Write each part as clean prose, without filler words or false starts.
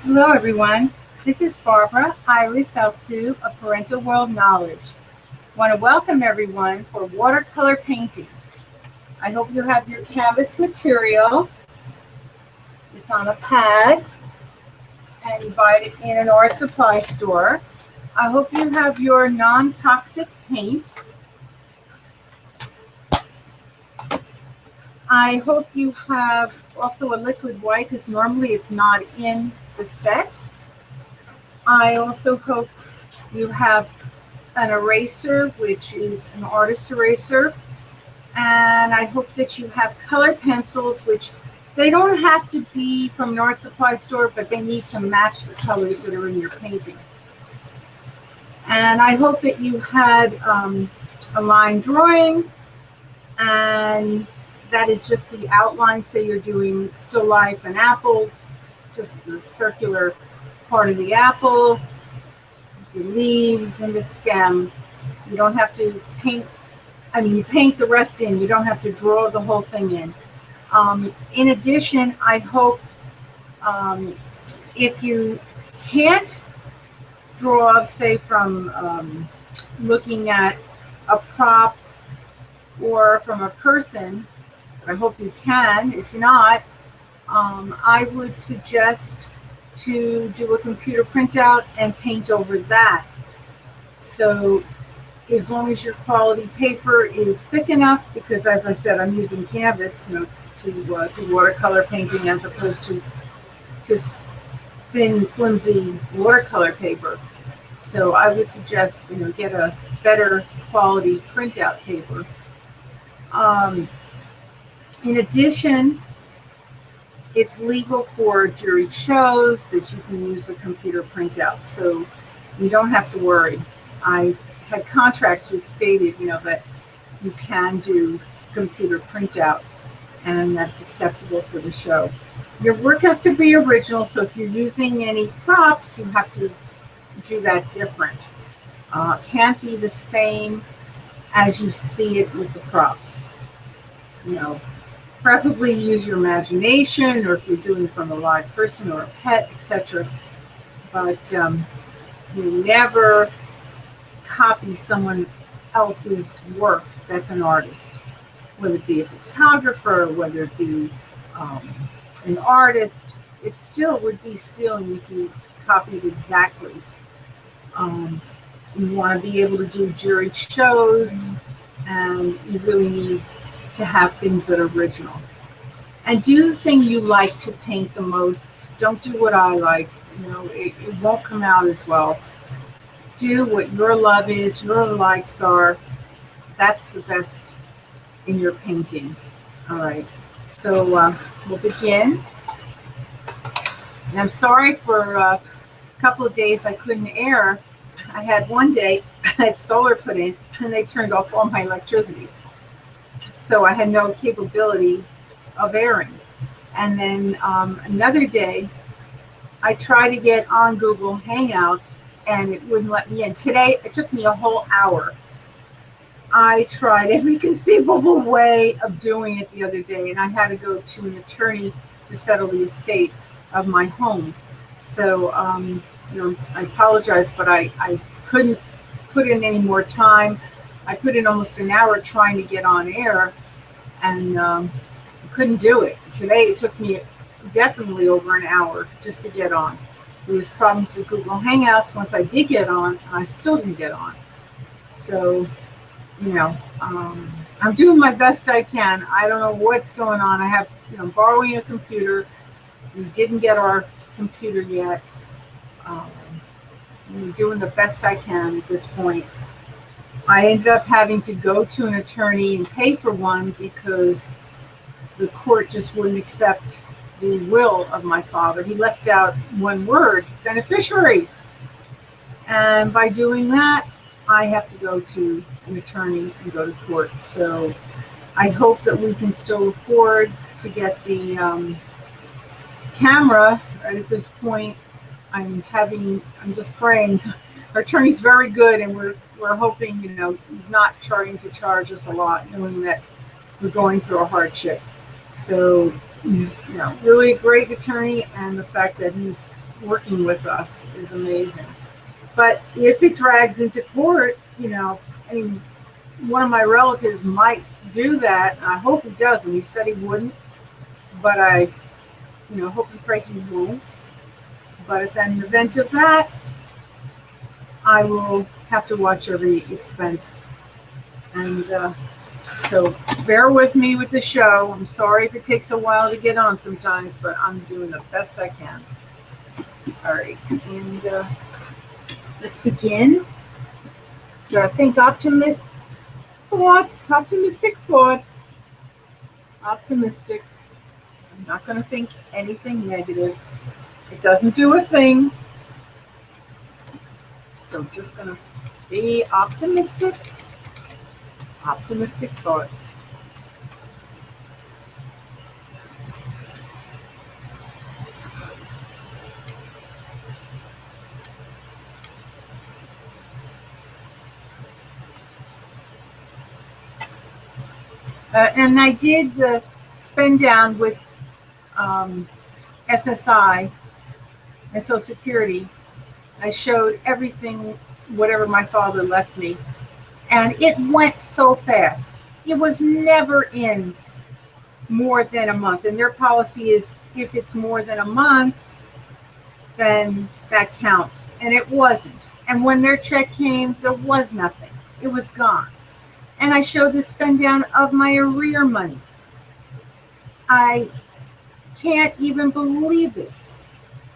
Hello everyone, this is Barbara Iris Alsu of Parental World Knowledge. I want to welcome everyone for watercolor painting. I hope you have your canvas material. It's on a pad and you buy it in an art supply store. I hope you have your non-toxic paint. I hope you have also a liquid white because normally it's not in the set. I also hope you have an eraser, which is an artist eraser. And I hope that you have color pencils, which they don't have to be from an art supply store, but they need to match the colors that are in your painting. And I hope that you had a line drawing, and that is just the outline. Say you're doing still life, an apple, just the circular part of the apple, the leaves and the stem. You don't have to paint, you paint the rest in. You don't have to draw the whole thing in. In addition, I hope if you can't draw, say from looking at a prop or from a person, I hope you can. If not, I would suggest to do a computer printout and paint over that. So as long as your quality paper is thick enough, because as I said, I'm using canvas, to do watercolor painting as opposed to just thin, flimsy watercolor paper. So I would suggest, get a better quality printout paper. In addition, it's legal for jury shows that you can use a computer printout, so you don't have to worry. I had contracts which stated, that you can do computer printout, and that's acceptable for the show. Your work has to be original, so if you're using any props, you have to do that different. Can't be the same as you see it with the props. Preferably use your imagination, or if you're doing from a live person or a pet, etc. But you never copy someone else's work that's an artist, whether it be a photographer, whether it be an artist. It still would be stealing if you copied exactly. You want to be able to do juried shows, and you really need to have things that are original. And do the thing you like to paint the most. Don't do what I like. It won't come out as well. Do what your love is, your likes are. That's the best in your painting. All right, so we'll begin. And I'm sorry for a couple of days I couldn't air. I had one day I had solar put in, and they turned off all my electricity. So I had no capability of airing. And then another day, I tried to get on Google Hangouts, and it wouldn't let me in. Today, it took me a whole hour. I tried every conceivable way of doing it the other day, and I had to go to an attorney to settle the estate of my home. So, I apologize, but I couldn't put in any more time. I put in almost an hour trying to get on air, and couldn't do it. Today it took me definitely over an hour just to get on. There was problems with Google Hangouts once I did get on, and I still didn't get on. So, I'm doing my best I can. I don't know what's going on. I have, borrowing a computer. We didn't get our computer yet. I'm doing the best I can at this point. I ended up having to go to an attorney and pay for one because the court just wouldn't accept the will of my father. He left out one word, beneficiary. And by doing that, I have to go to an attorney and go to court. So I hope that we can still afford to get the camera. Right at this point, I'm just praying. Our attorney's very good, and we're hoping, he's not trying to charge us a lot, knowing that we're going through a hardship. So he's, really a great attorney, and the fact that he's working with us is amazing. But if it drags into court, I mean, one of my relatives might do that. I hope he doesn't. He said he wouldn't, but I, hope and pray he won't. But if in the event of that, I will have to watch every expense. And so bear with me with the show. I'm sorry if it takes a while to get on sometimes, but I'm doing the best I can. All right, and let's begin. So think optimistic thoughts. Optimistic. I'm not going to think anything negative. It doesn't do a thing. So I'm just going to be optimistic. Optimistic thoughts. And I did the spend down with SSI and Social Security. I showed everything, whatever my father left me. And it went so fast. It was never in more than a month. And their policy is if it's more than a month, then that counts. And it wasn't. And when their check came, there was nothing. It was gone. And I showed the spend down of my arrear money. I can't even believe this.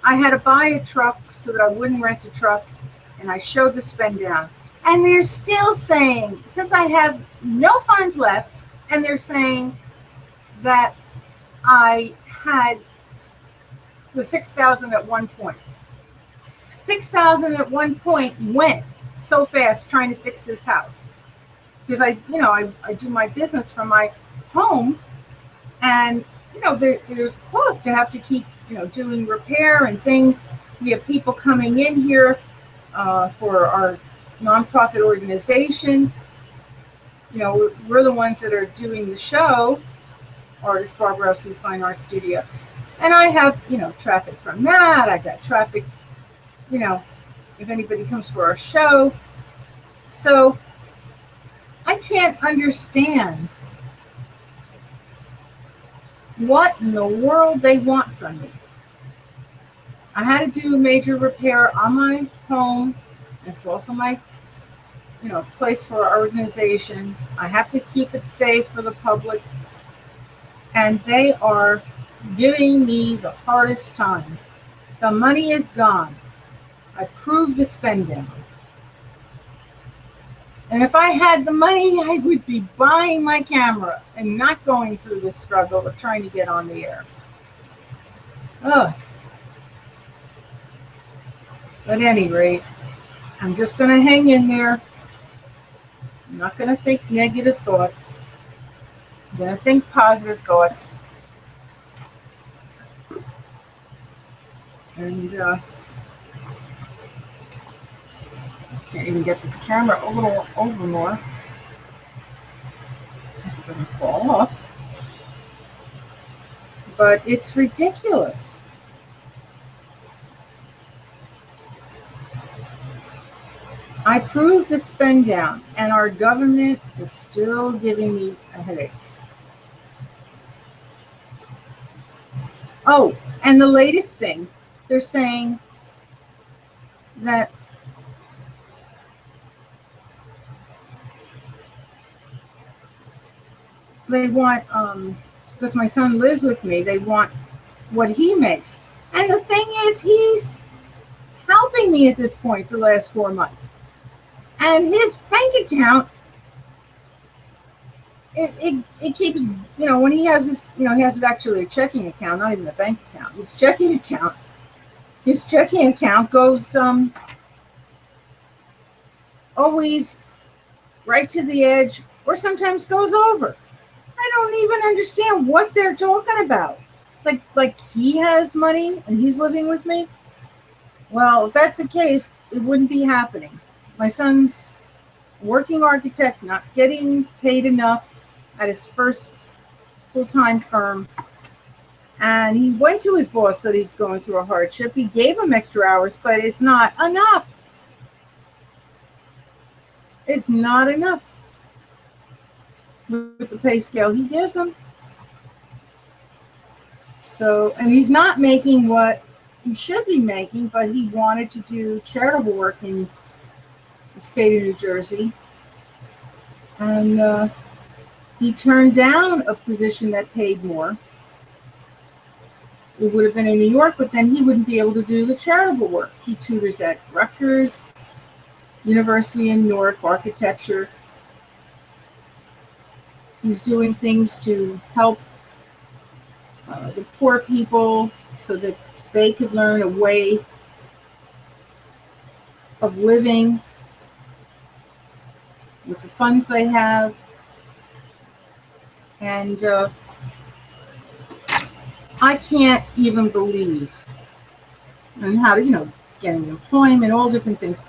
I had to buy a truck so that I wouldn't rent a truck, and I showed the spend down. And they're still saying, since I have no funds left, and they're saying that I had the $6,000 at one point. $6,000 at one point went so fast trying to fix this house. Because I do my business from my home, and there's cost to have to keep doing repair and things. We have people coming in here for our nonprofit organization. We're the ones that are doing the show, Artist Barbara Russell Fine Art Studio, and I have traffic from that. I got traffic, if anybody comes for our show. So I can't understand what in the world they want from me. I had to do a major repair on my home. It's also my, place for our organization. I have to keep it safe for the public. And they are giving me the hardest time. The money is gone. I proved the spend down. And if I had the money, I would be buying my camera and not going through this struggle of trying to get on the air. Ugh. But at any rate, I'm just going to hang in there. I'm not going to think negative thoughts. I'm going to think positive thoughts. And can't even get this camera a little over more. It doesn't fall off. But it's ridiculous. I proved the spend down, and our government is still giving me a headache. Oh, and the latest thing, they're saying that they want, because my son lives with me, they want what he makes. And the thing is, he's helping me at this point for the last 4 months. And his bank account, it keeps, when he has his, he has actually a checking account, not even a bank account. His checking account goes always right to the edge, or sometimes goes over. I don't even understand what they're talking about. Like he has money and he's living with me. Well, if that's the case, it wouldn't be happening. My son's working architect, not getting paid enough at his first full-time firm. And he went to his boss that he's going through a hardship. He gave him extra hours, but it's not enough. It's not enough with the pay scale he gives him. So, and he's not making what he should be making, but he wanted to do charitable work in the state of New Jersey. And he turned down a position that paid more. It would have been in New York, but then he wouldn't be able to do the charitable work. He tutors at Rutgers University in Newark, architecture. He's doing things to help the poor people so that they could learn a way of living with the funds they have. And I can't even believe, and how to, getting employment, all different things.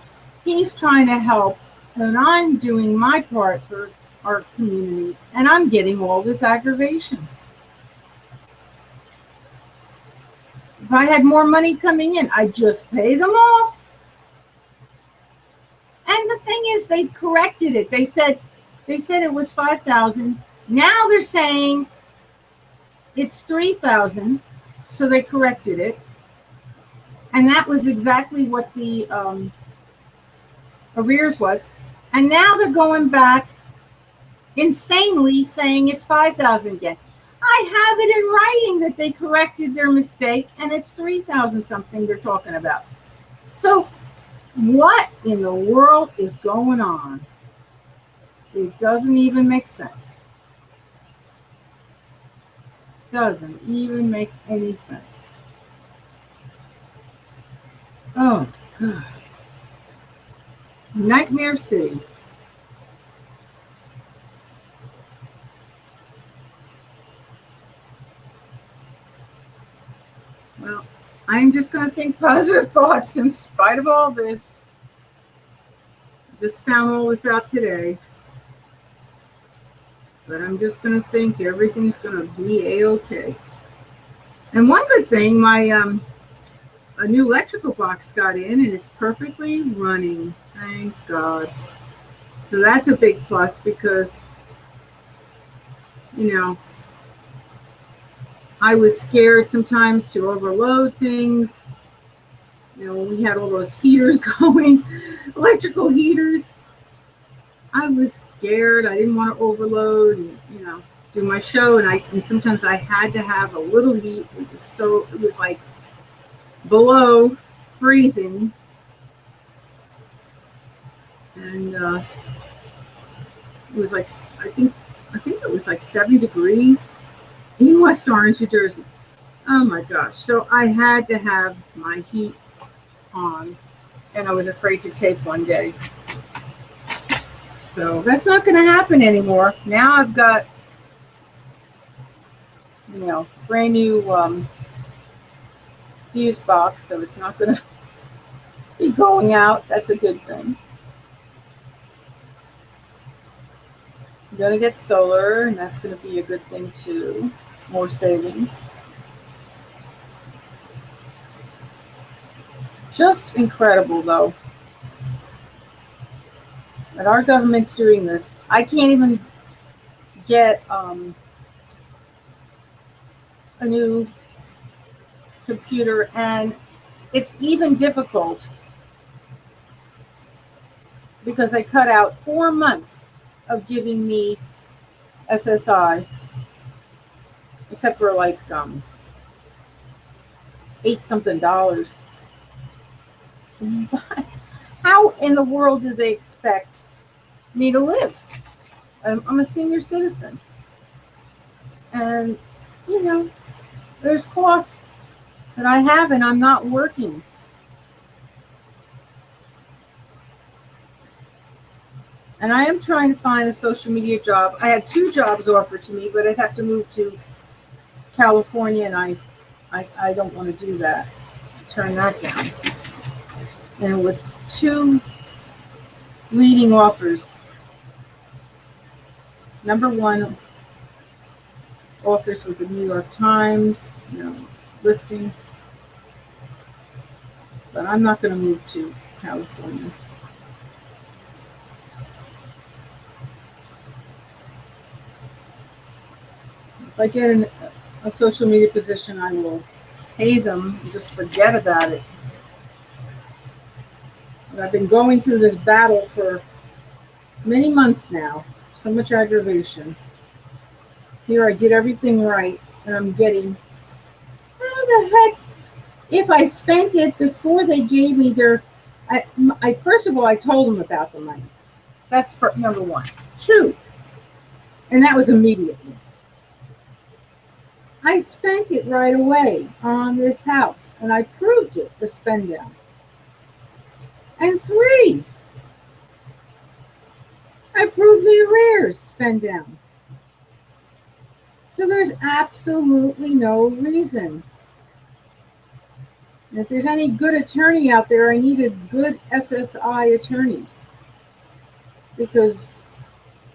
He's trying to help, and I'm doing my part for our community, and I'm getting all this aggravation. If I had more money coming in, I'd just pay them off. And the thing is, they corrected it. They said it was $5,000. Now they're saying it's $3,000. So they corrected it. And that was exactly what the arrears was. And now they're going back insanely saying it's $5,000 again. I have it in writing that they corrected their mistake, and it's $3,000 something they're talking about. So what in the world is going on? It doesn't even make sense. Doesn't even make any sense. Oh, God. Nightmare City. Well, I'm just going to think positive thoughts in spite of all this. Just found all this out today. But I'm just going to think everything's going to be A-okay. And one good thing, my a new electrical box got in, and it's perfectly running. Thank God. So that's a big plus because, I was scared sometimes to overload things. When we had all those heaters going, electrical heaters, I was scared. I didn't want to overload and, do my show. And sometimes I had to have a little heat. It was like below freezing. And it was like, I think it was like 70 degrees in West Orange, New Jersey. Oh my gosh. So I had to have my heat on, and I was afraid to take one day. So that's not going to happen anymore. Now I've got, brand new fuse box, so it's not going to be going out. That's a good thing. I'm going to get solar, and that's going to be a good thing too. More savings. Just incredible, though, that our government's doing this. I can't even get a new computer, and it's even difficult because they cut out 4 months of giving me SSI, except for like $8-something. How in the world do they expect me to live? I'm a senior citizen, and there's costs that I have, and I'm not working. And I am trying to find a social media job. I had 2 jobs offered to me, but I'd have to move to California, and I don't want to do that. Turn that down. And it was 2 leading offers. Number 1, authors with the New York Times, listing. But I'm not going to move to California. If I get a social media position, I will pay them and just forget about it. But I've been going through this battle for many months now. So much aggravation. Here I did everything right, and I'm getting, how the heck, if I spent it before they gave me their, first of all, I told them about the money. That's for number one. Two, and that was immediately. I spent it right away on this house, and I proved it, the spend down. And three, I proved the arrears spend down. So there's absolutely no reason. And if there's any good attorney out there, I need a good SSI attorney. Because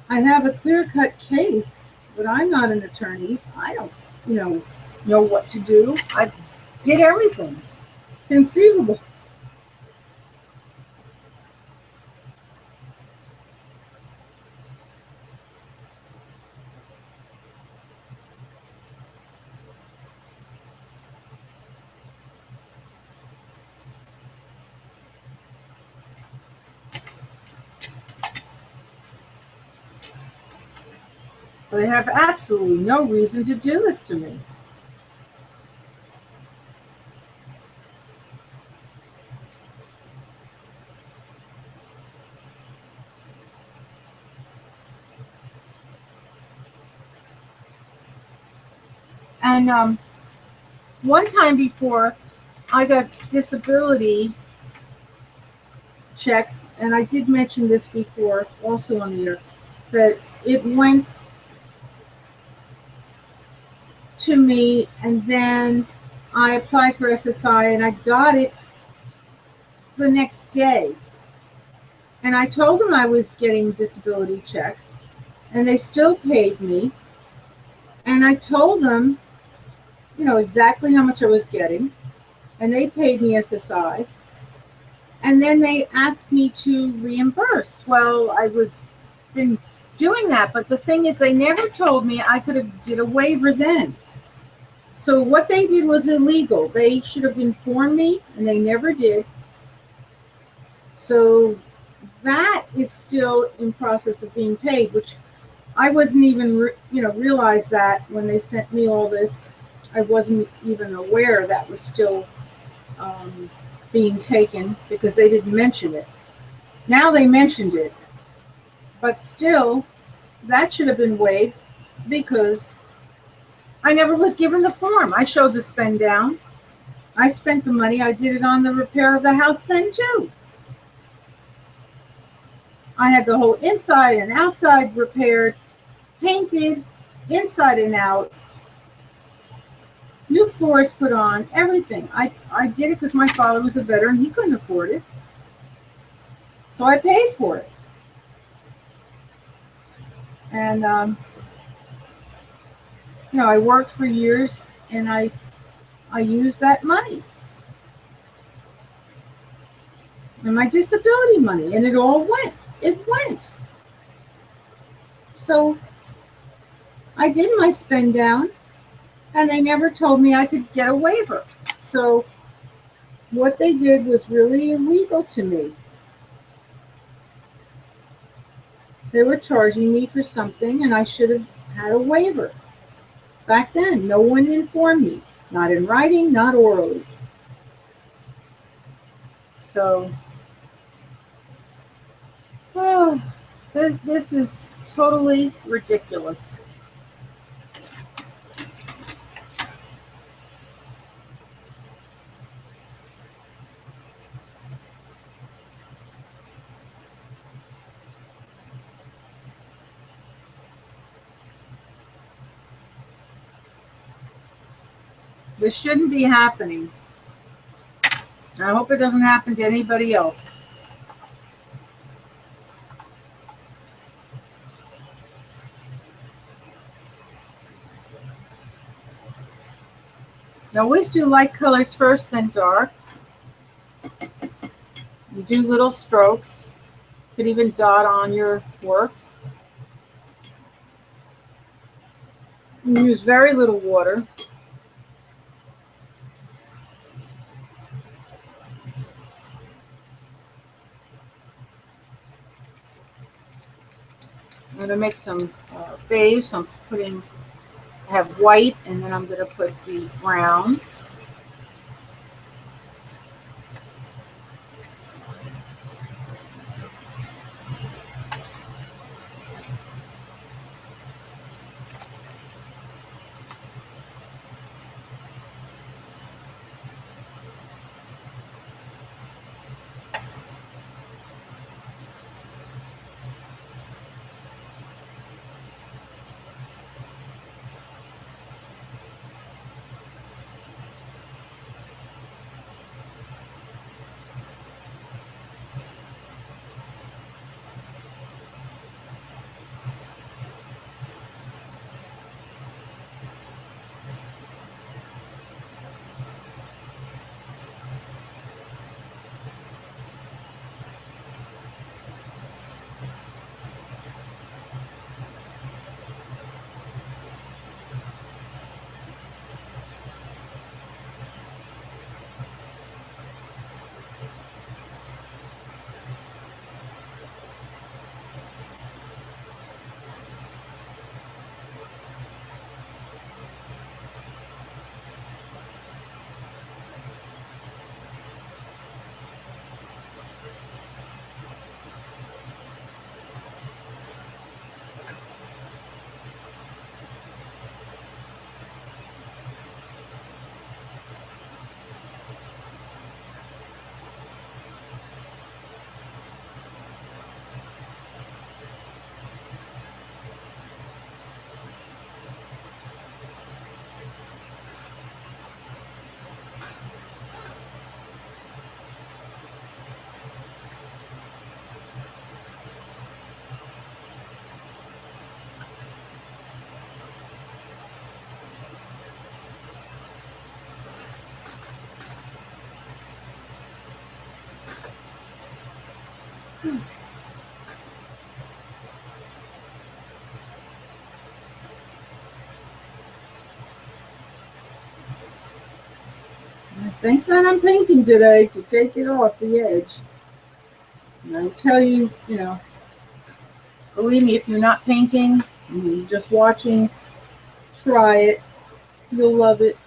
I have a clear-cut case, but I'm not an attorney. I don't, know what to do. I did everything conceivable. But they have absolutely no reason to do this to me. And one time before, I got disability checks, and I did mention this before also on the air, that it went to me, and then I applied for SSI, and I got it the next day. And I told them I was getting disability checks, and they still paid me. And I told them, exactly how much I was getting, and they paid me SSI. And then they asked me to reimburse. Well, I was been doing that, but the thing is, they never told me I could have did a waiver then. So what they did was illegal. They should have informed me, and they never did. So that is still in process of being paid, which I wasn't even, realize that when they sent me all this. I wasn't even aware that was still being taken because they didn't mention it. Now they mentioned it, but still, that should have been waived because I never was given the form. I showed the spend down. I spent the money. I did it on the repair of the house then too. I had the whole inside and outside repaired, painted inside and out, new floors put on, everything. I did it because my father was a veteran. He couldn't afford it. So I paid for it. And, I worked for years, and I used that money. And my disability money, and it all went. It went. So I did my spend down, and they never told me I could get a waiver. So what they did was really illegal to me. They were charging me for something, and I should have had a waiver. Back then, no one informed me, not in writing, not orally. So, this is totally ridiculous. This shouldn't be happening. I hope it doesn't happen to anybody else. Now, always do light colors first, then dark. You do little strokes. You could even dot on your work. You use very little water. I'm going to make some beige. So I have white, and then I'm going to put the brown. I think that I'm painting today to take it off the edge. And I tell you, believe me, if you're not painting and you're just watching, try it. You'll love it.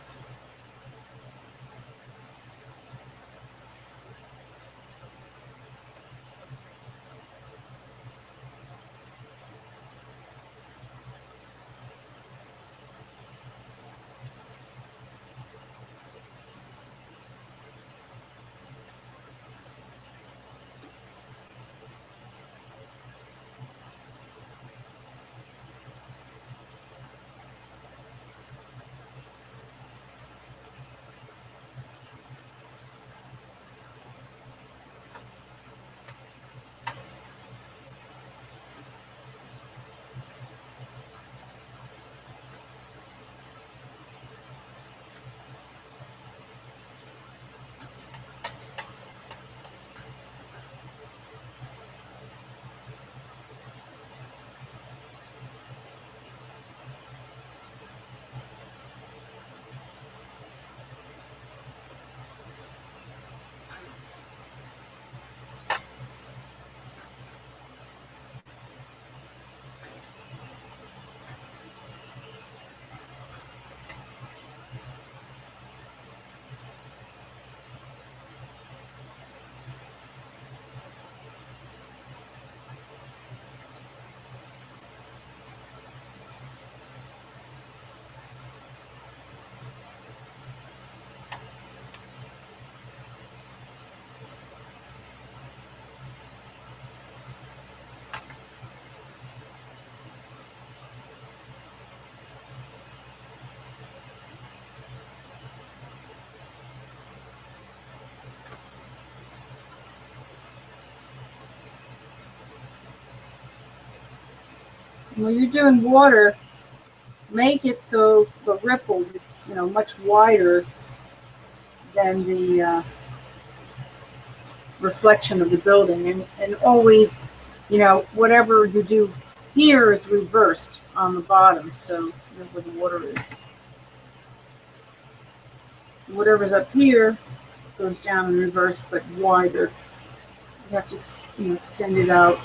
When you're doing water, make it so the ripples, it's much wider than the reflection of the building. And always, whatever you do here is reversed on the bottom, so where the water is. Whatever's up here goes down in reverse, but wider. You have to extend it out.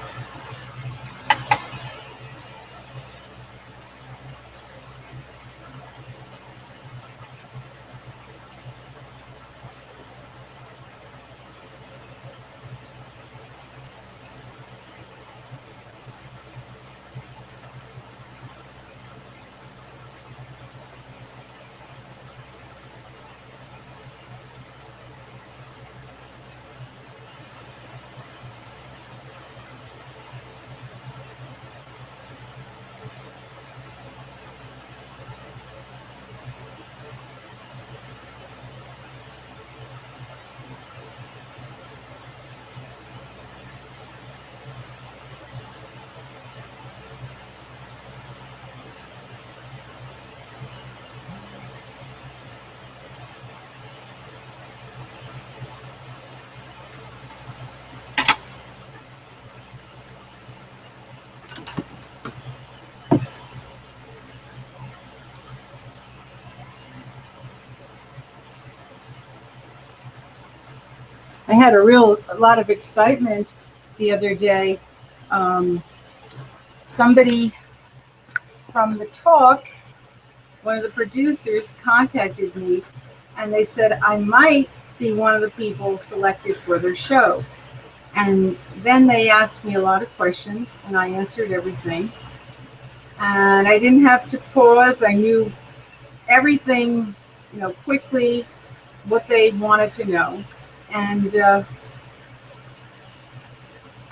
I had a lot of excitement the other day. Somebody from the talk, one of the producers, contacted me, and they said I might be one of the people selected for their show. And then they asked me a lot of questions, and I answered everything. And I didn't have to pause. I knew everything, quickly, what they wanted to know. And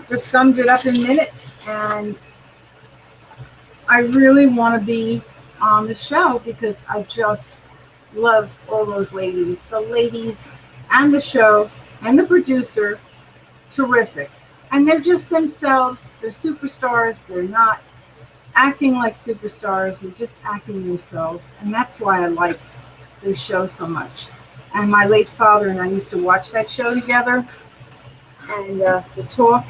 just summed it up in minutes. And I really want to be on the show because I just love all those ladies. The ladies and the show and the producer, terrific. And they're just themselves. They're superstars. They're not acting like superstars. They're just acting themselves. And that's why I like the show so much. And my late father and I used to watch that show together. And the talk,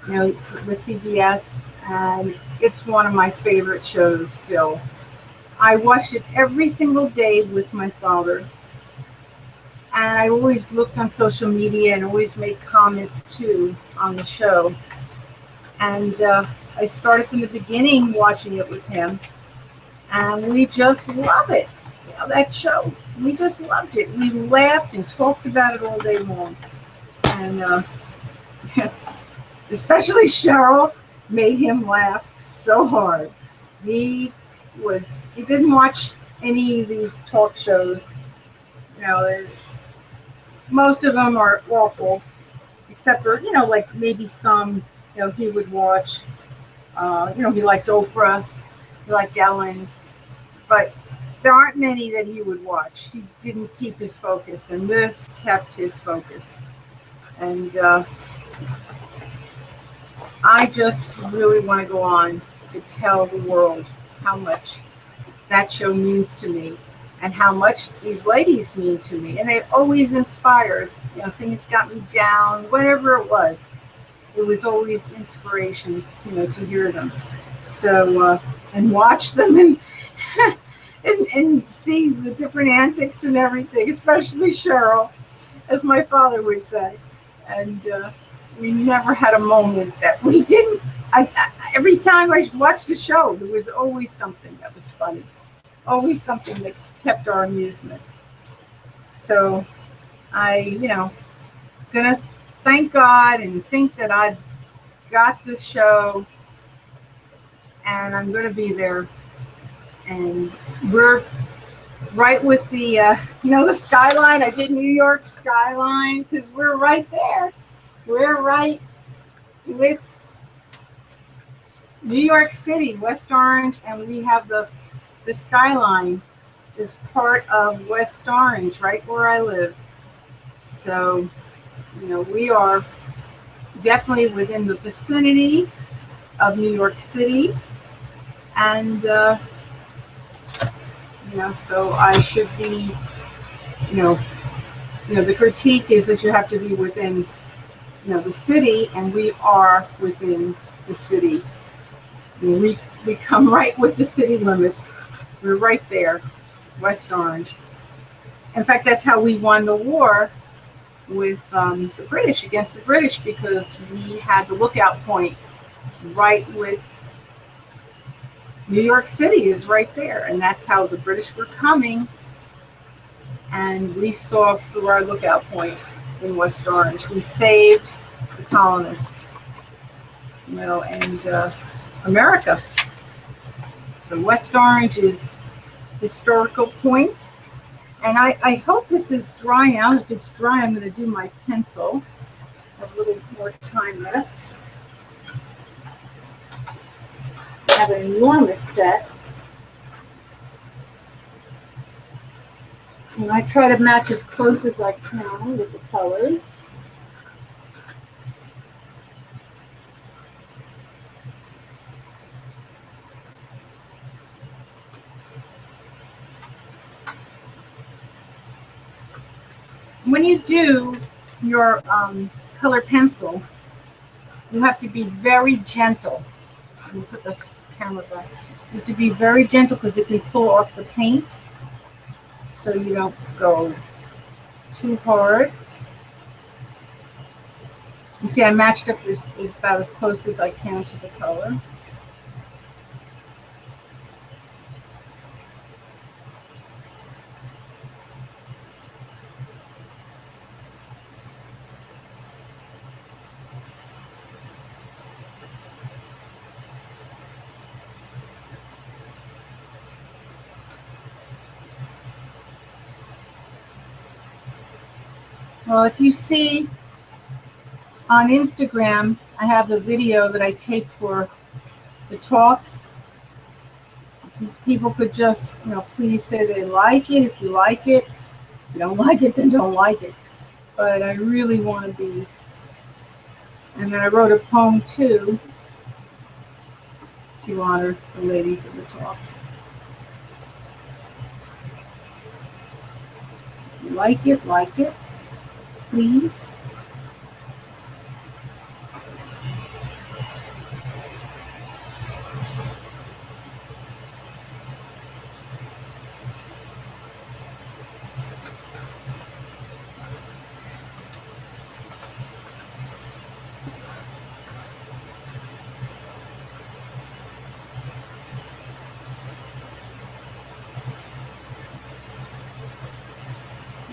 it's with CBS. And it's one of my favorite shows still. I watched it every single day with my father. And I always looked on social media and always made comments too on the show. And I started from the beginning watching it with him. And we just love it. That show, we just loved it. We laughed and talked about it all day long. And especially Cheryl made him laugh so hard. He didn't watch any of these talk shows. Most of them are awful, except for, like maybe some, he would watch. He liked Oprah, he liked Ellen, but there aren't many that he would watch. He didn't keep his focus, and this kept his focus. And I just really want to go on to tell the world how much that show means to me and how much these ladies mean to me. And they always inspired. Things got me down, whatever it was always inspiration, to hear them. So, and watch them and and see the different antics and everything, especially Cheryl, as my father would say. And we never had a moment that we didn't. Every time I watched a show, there was always something that was funny, always something that kept our amusement. So gonna thank God and think that I've got this show and I'm gonna be there. And we're right with the the skyline. I did New York skyline because we're right there. We're right with New York City, West Orange, and we have the skyline is part of West Orange, right where I live. So, we are definitely within the vicinity of New York City. And, so I should be, the critique is that you have to be within, the city, and we are within the city. We come right with the city limits. We're right there, West Orange. In fact, that's how we won the war with the British, against the British, because we had the lookout point right with New York City is right there. And that's how the British were coming. And we saw through our lookout point in West Orange. We saved the colonists, and America. So West Orange is historical point. And I hope this is dry out. If it's dry, I'm going to do my pencil. I have a little more time left. I have an enormous set. And I try to match as close as I can with the colors. When you do your color pencil, you have to be very gentle. Let me put this camera back. You have to be very gentle because it can pull off the paint, so you don't go too hard. You see, I matched up this is about as close as I can to the color. Well, if you see on Instagram, I have the video that I taped for the talk. People could just, please say they like it. If you like it, if you don't like it, then don't like it. But I really want to be. And then I wrote a poem too to honor the ladies of the talk. If you like it, please.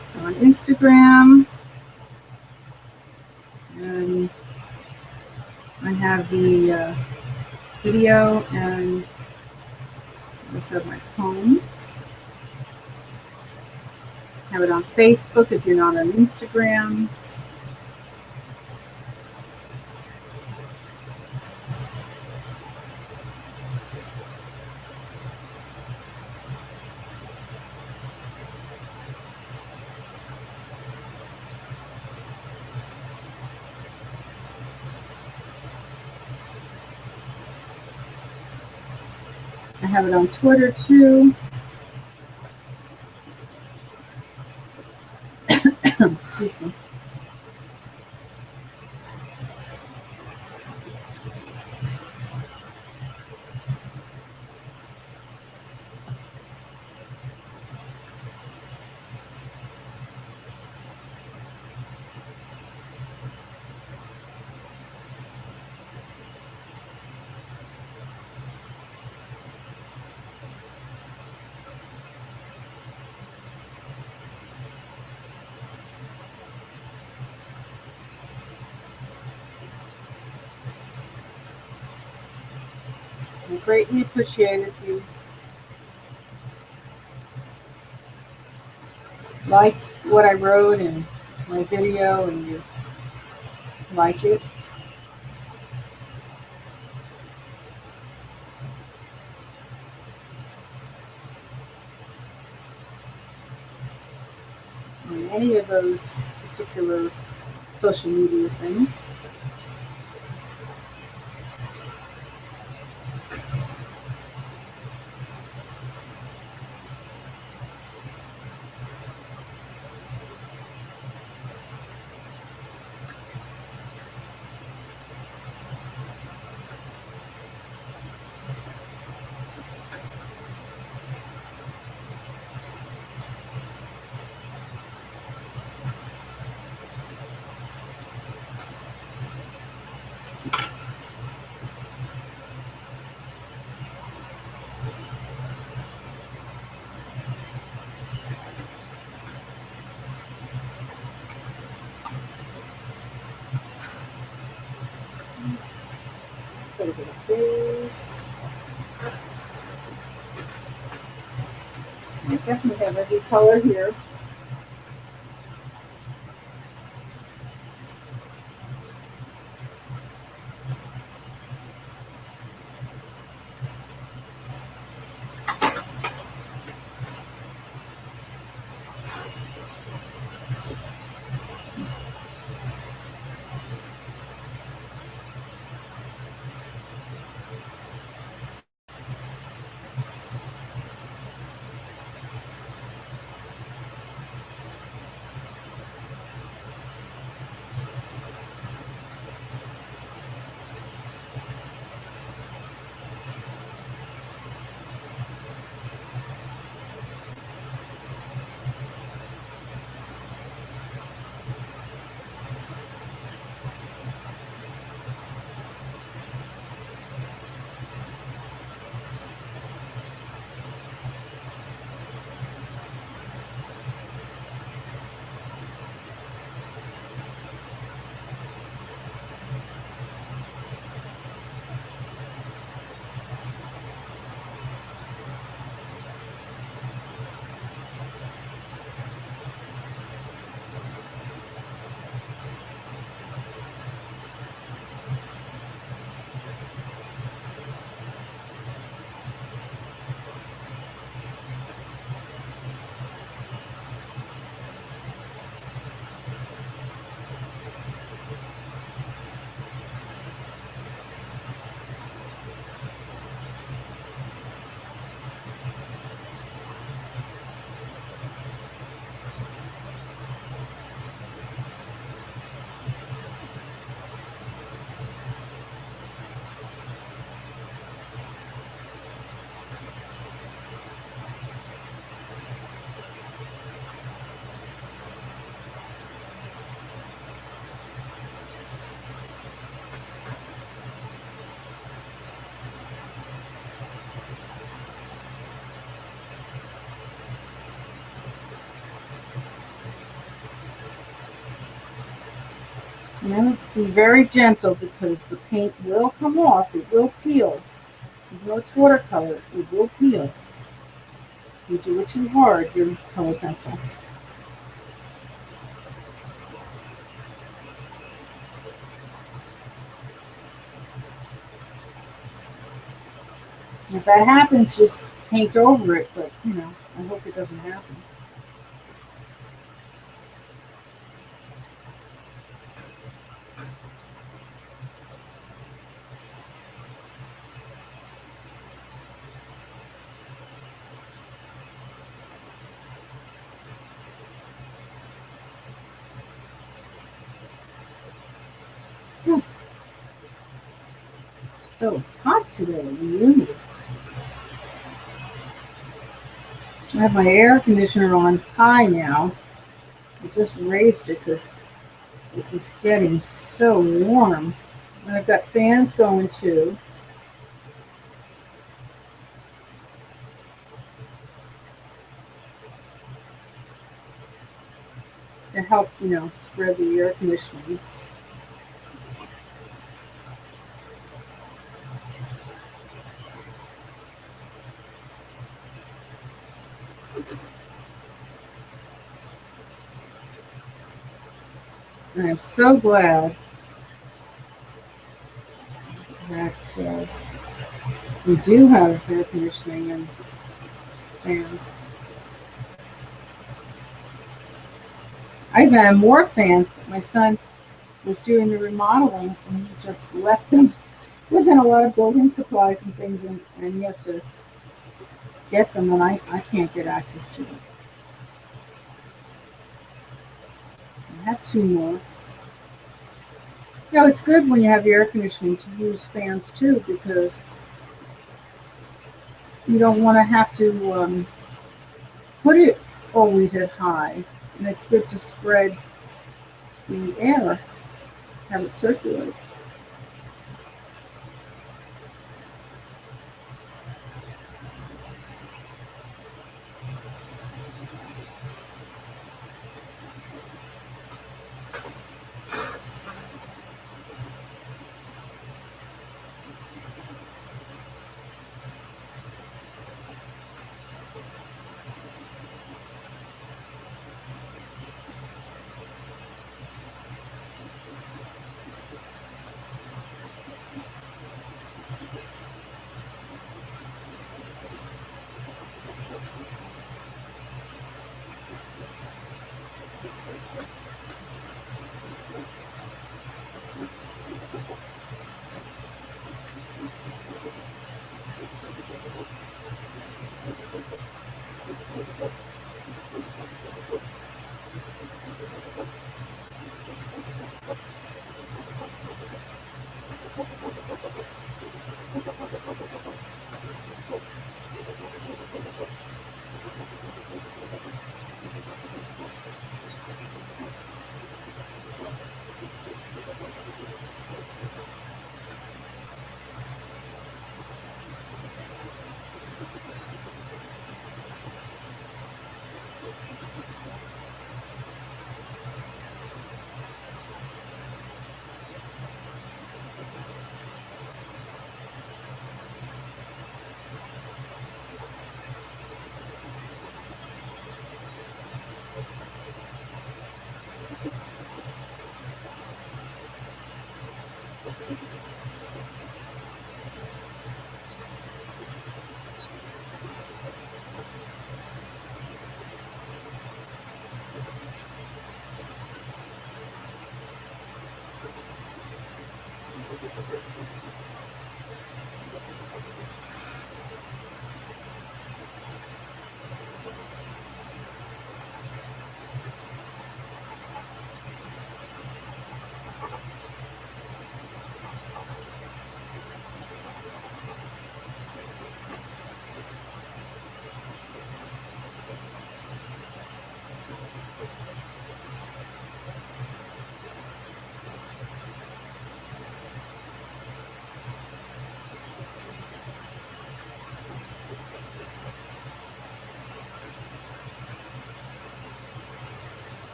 So on Instagram, and I have the video, and also my poem. Have it on Facebook if you're not on Instagram. I have it on Twitter too. Excuse me. I greatly appreciate if you like what I wrote in my video and you like it. On any of those particular social media things. little bit of beige. I definitely have every color here. Now, be very gentle because the paint will come off. It will peel. Even though it's watercolor, it will peel. You do it too hard, your color pencil. If that happens, just paint over it, but I hope it doesn't happen. So hot today, humid. I have my air conditioner on high now. I just raised it because it was getting so warm. And I've got fans going too. To help, spread the air conditioning. And I'm so glad that we do have air conditioning and fans. I even have more fans, but my son was doing the remodeling and he just left them within a lot of building supplies and things, and he has to get them, and I can't get access to them. I have two more. It's good when you have air conditioning to use fans too, because you don't want to have to put it always at high, and it's good to spread the air, have it circulate.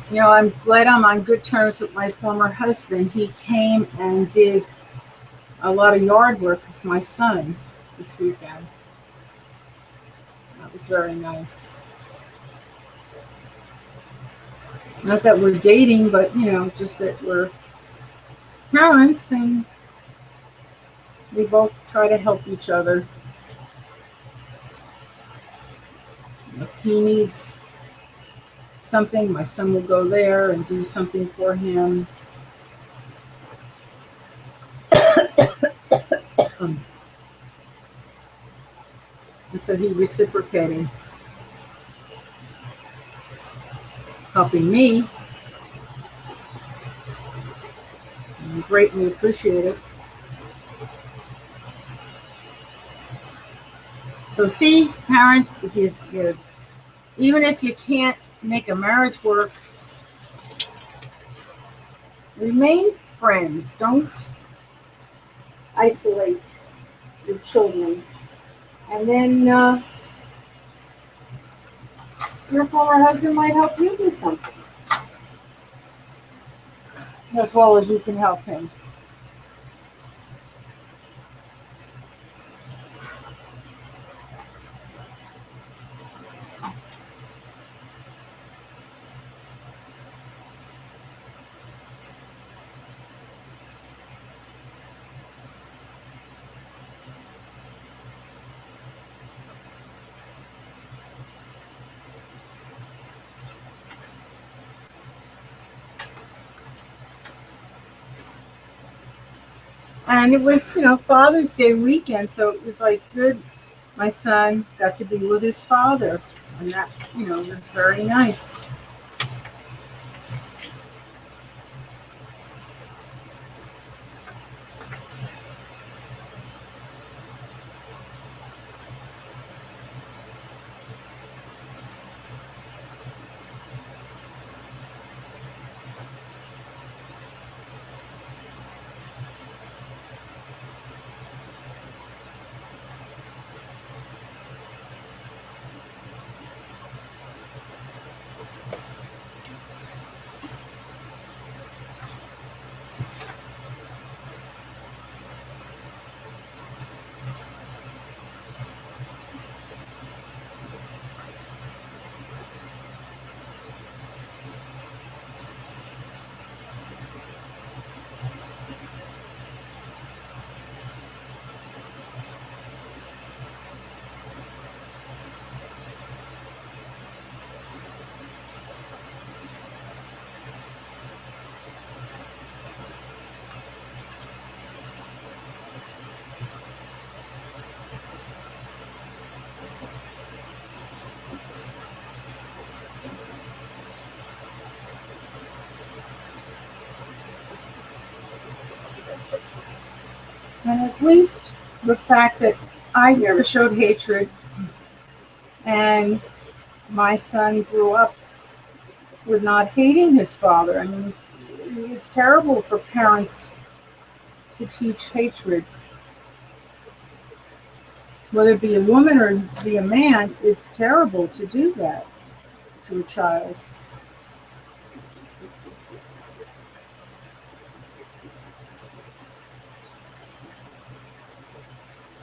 You know, I'm glad I'm on good terms with my former husband. He came and did a lot of yard work with my son this weekend. That was very nice. Not that we're dating, but, you know, just that we're parents and we both try to help each other. If he needs something, my son will go there and do something for him. And so he reciprocated, helping me. I greatly appreciate it. So see, parents, if you even if you can't make a marriage work, remain friends. Don't isolate your children. And then your former husband might help you do something as well as you can help him. And it was, Father's Day weekend, so it was like good. My son got to be with his father, and that, was very nice. And at least the fact that I never showed hatred, and my son grew up with not hating his father. I mean, it's terrible for parents to teach hatred. Whether it be a woman or be a man, it's terrible to do that to a child.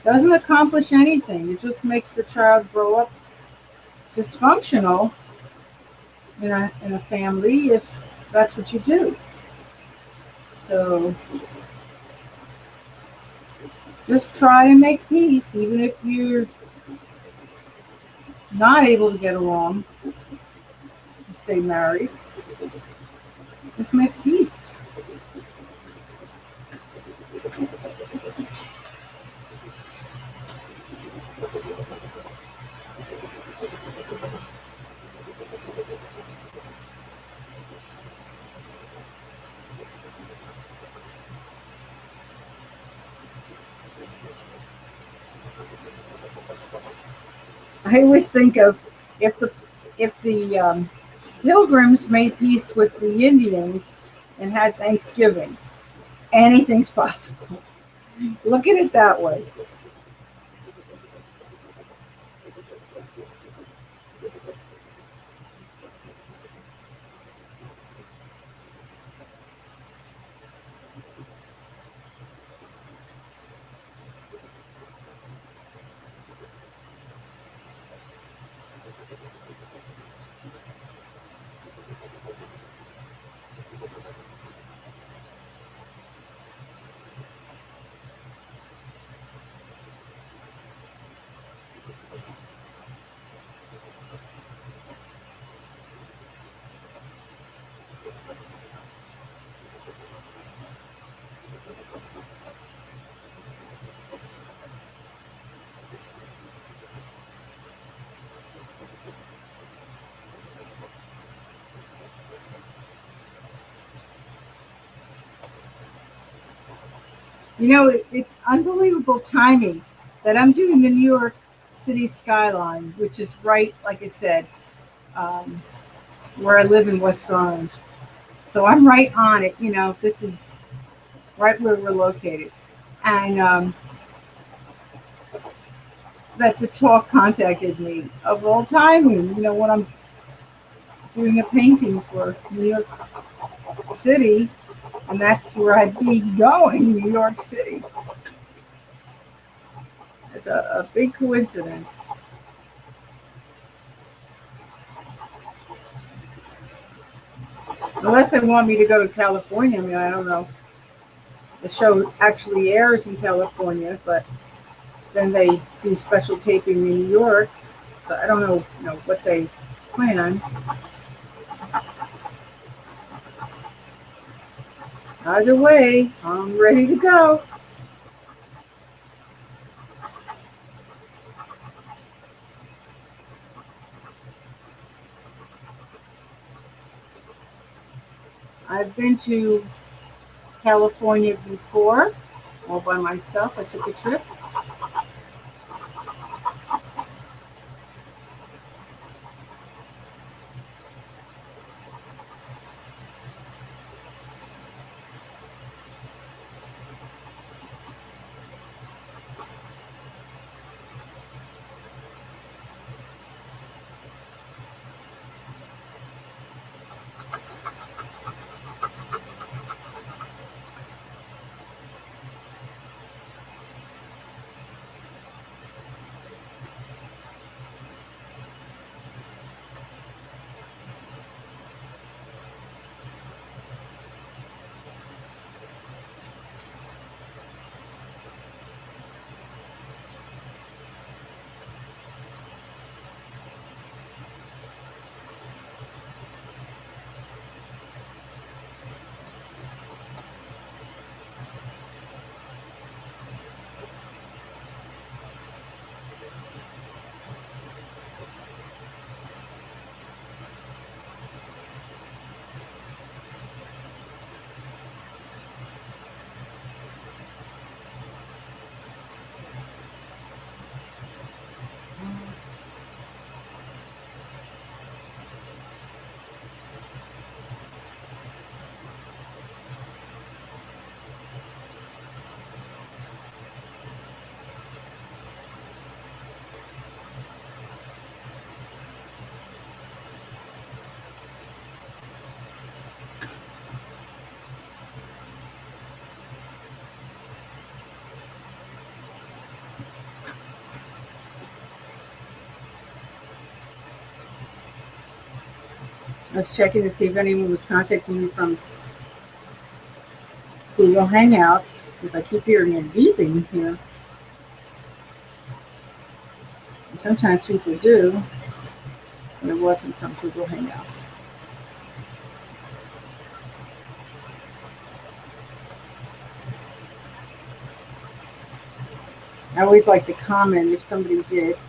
Doesn't accomplish anything. It just makes the child grow up dysfunctional in a family if that's what you do. So just try and make peace, even if you're not able to get along to stay married. Just make peace. I always think of if the Pilgrims made peace with the Indians and had Thanksgiving, anything's possible. Look at it that way. It's unbelievable timing that I'm doing the New York City skyline, which is right, like I said, where I live in West Orange. So I'm right on it. This is right where we're located. And that the talk contacted me of all timing, when I'm doing a painting for New York City, and that's where I'd be going, New York City. It's a big coincidence. Unless they want me to go to California. I mean, I don't know. The show actually airs in California, but then they do special taping in New York. So I don't know, what they plan. Either way, I'm ready to go. I've been to California before, all by myself. I took a trip. I was checking to see if anyone was contacting me from Google Hangouts, because I keep hearing it beeping here. And sometimes people do, but it wasn't from Google Hangouts. I always like to comment if somebody did,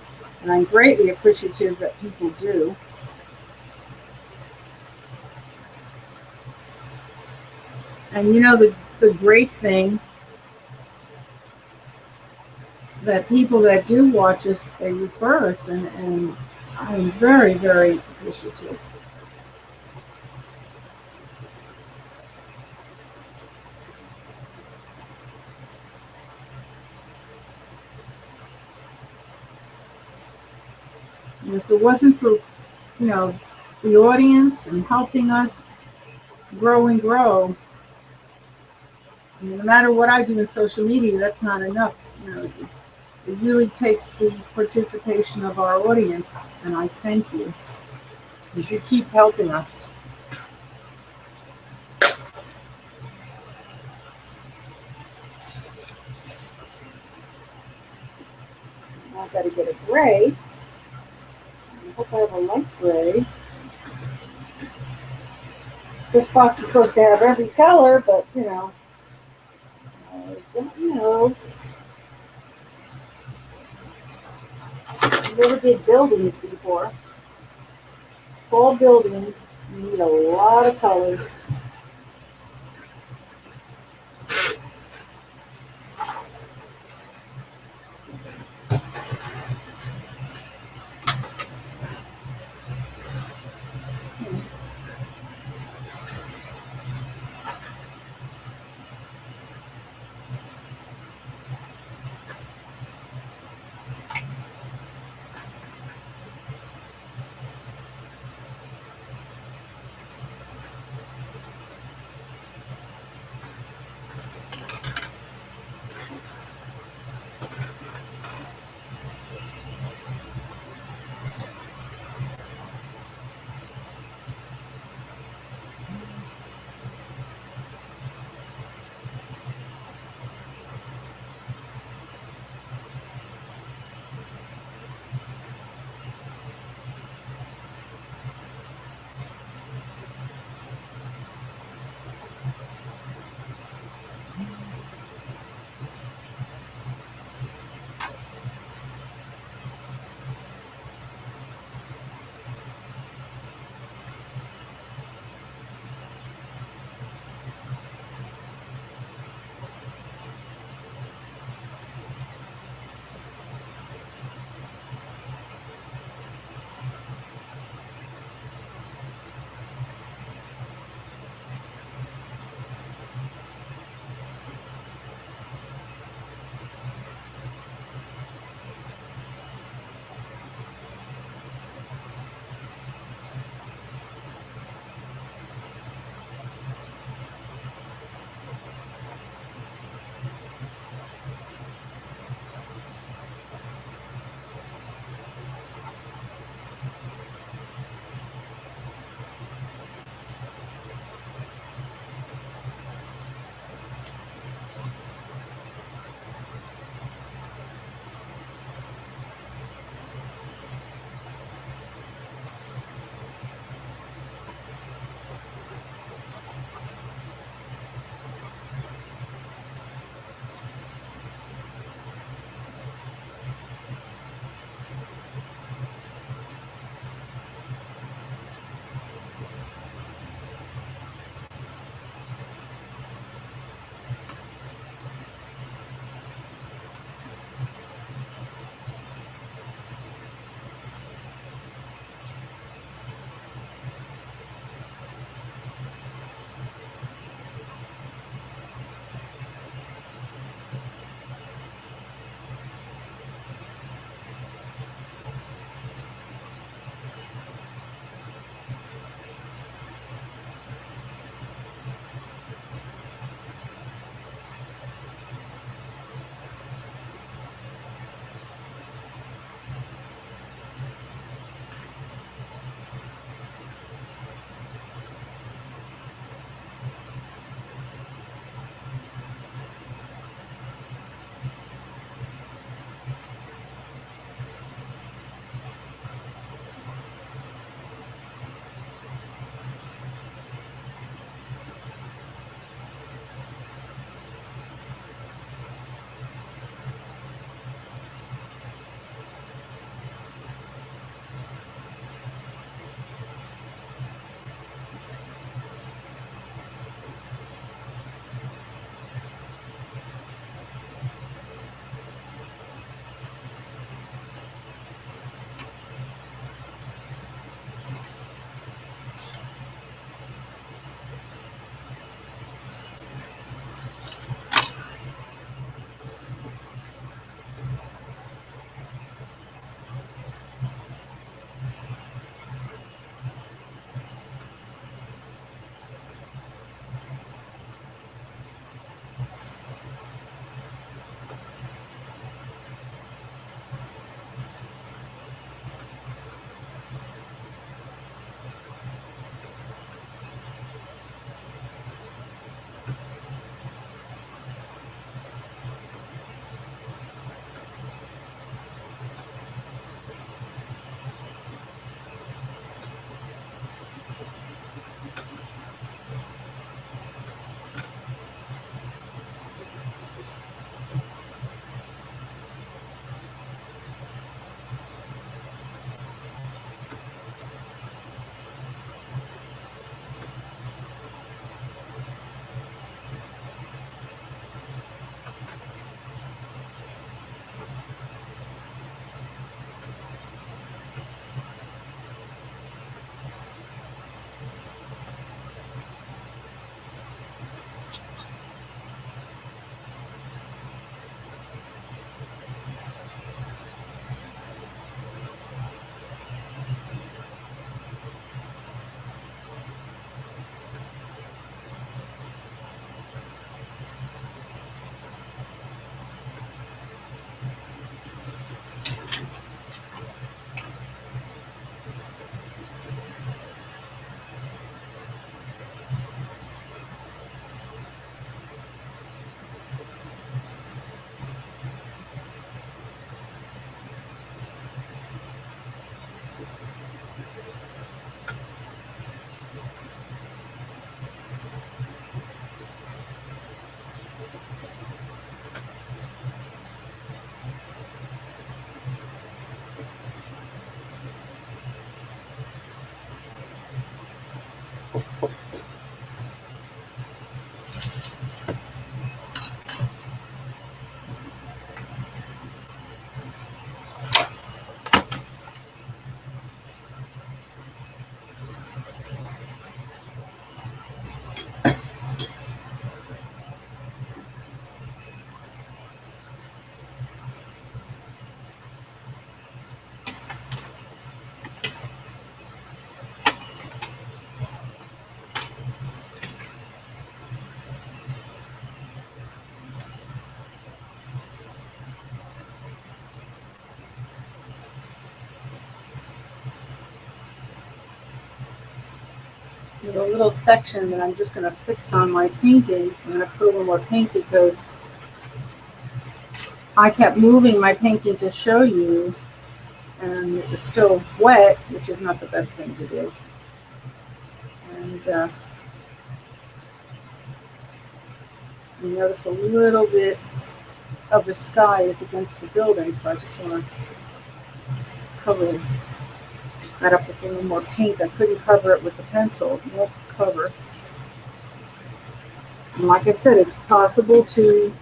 and I'm greatly appreciative that people do. And the great thing, that people that do watch us, they refer us, and I'm very, very appreciative. And if it wasn't for, the audience and helping us grow and grow, I mean, no matter what I do in social media, that's not enough. It really takes the participation of our audience, and I thank you, because you keep helping us. Now I've got to get a gray. I hope I have a light gray. This box is supposed to have every color, but I don't know. I never did buildings before. Tall buildings, you need a lot of colors. There's a little section that I'm just going to fix on my painting. I'm going to put a little more paint because I kept moving my painting to show you, and it was still wet, which is not the best thing to do. And you notice a little bit of the sky is against the building, so I just want to cover that up with a little more paint. I couldn't cover it with the pencil. It won't cover. And like I said, it's possible to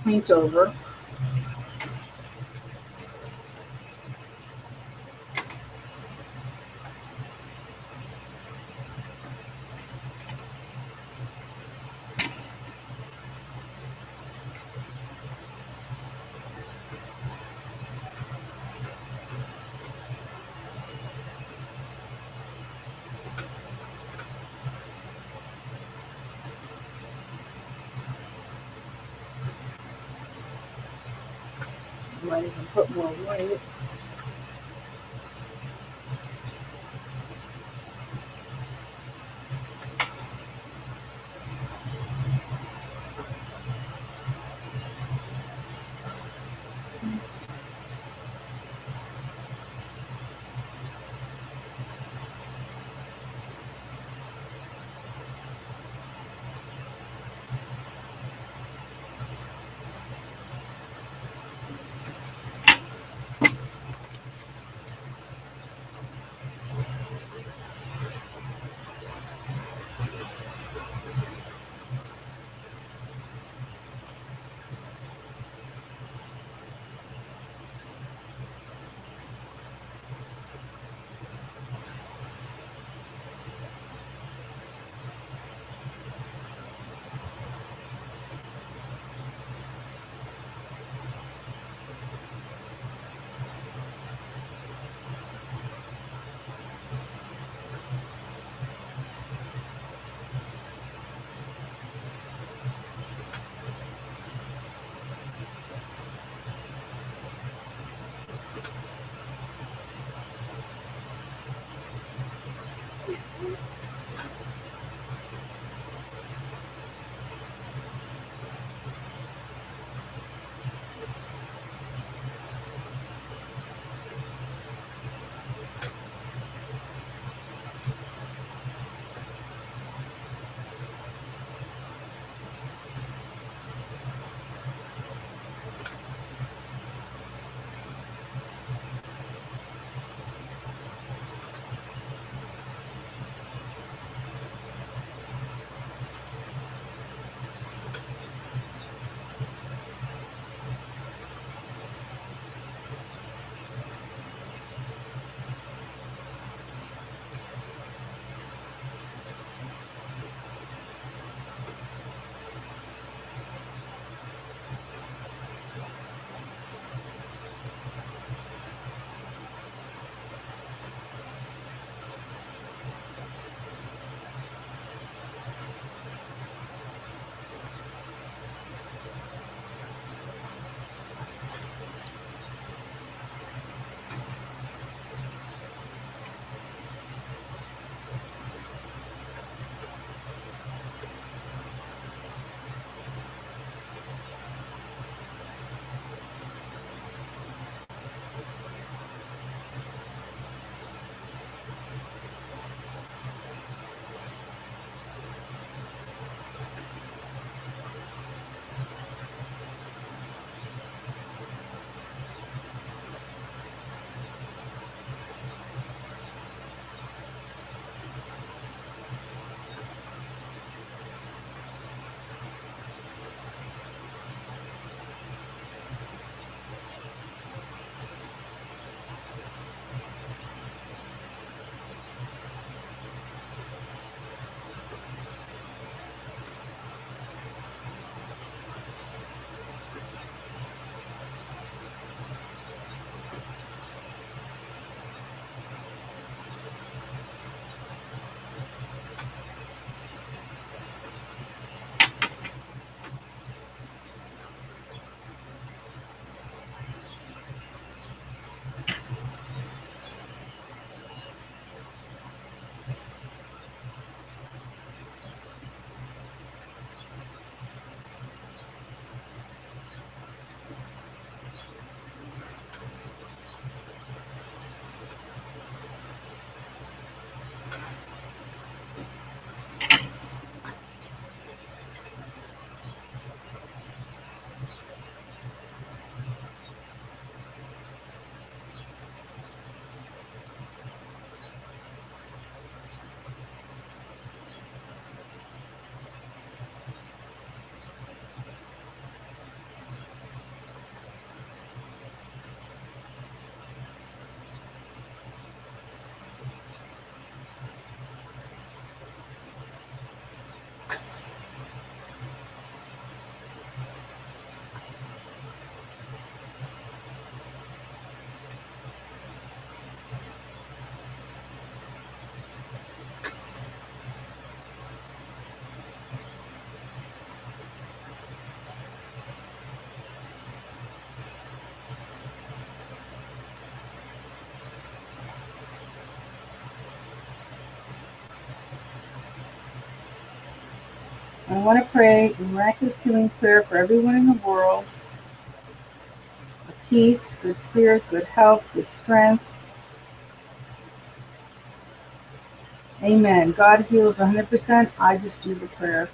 paint over. I might even put more white. I want to pray a miraculous healing prayer for everyone in the world. Peace, good spirit, good health, good strength. Amen. God heals 100%. I just do the prayer.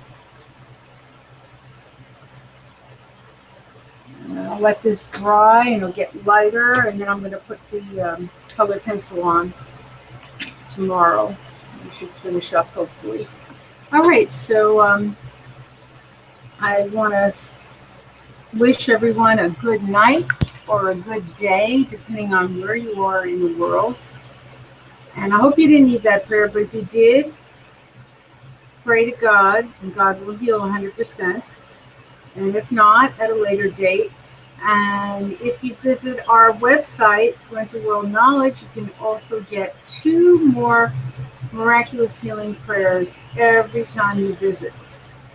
And I'll let this dry and it'll get lighter, and then I'm going to put the colored pencil on tomorrow. We should finish up hopefully. All right, so I want to wish everyone a good night or a good day, depending on where you are in the world. And I hope you didn't need that prayer, but if you did, pray to God, and God will heal 100%. And if not, at a later date. And if you visit our website, Parental World Knowledge, you can also get 2 more miraculous healing prayers every time you visit.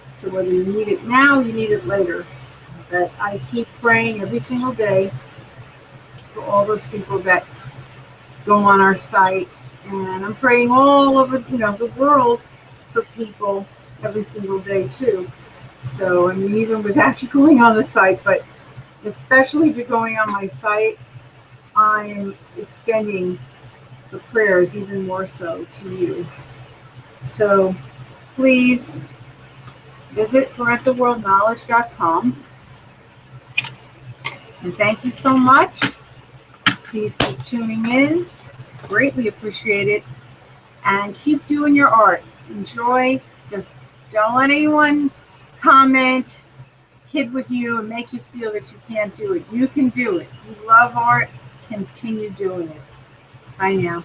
So whether you need it now, you need it later. But I keep praying every single day for all those people that go on our site. And I'm praying all over, the world for people every single day too. So, I mean, even without you going on the site, but especially if you're going on my site, I'm extending the prayers even more so to you. So please visit ParentalWorldKnowledge.com. And thank you so much. Please keep tuning in. Greatly appreciate it. And keep doing your art. Enjoy. Just don't let anyone comment, kid with you, and make you feel that you can't do it. You can do it. You love art. Continue doing it. Bye now.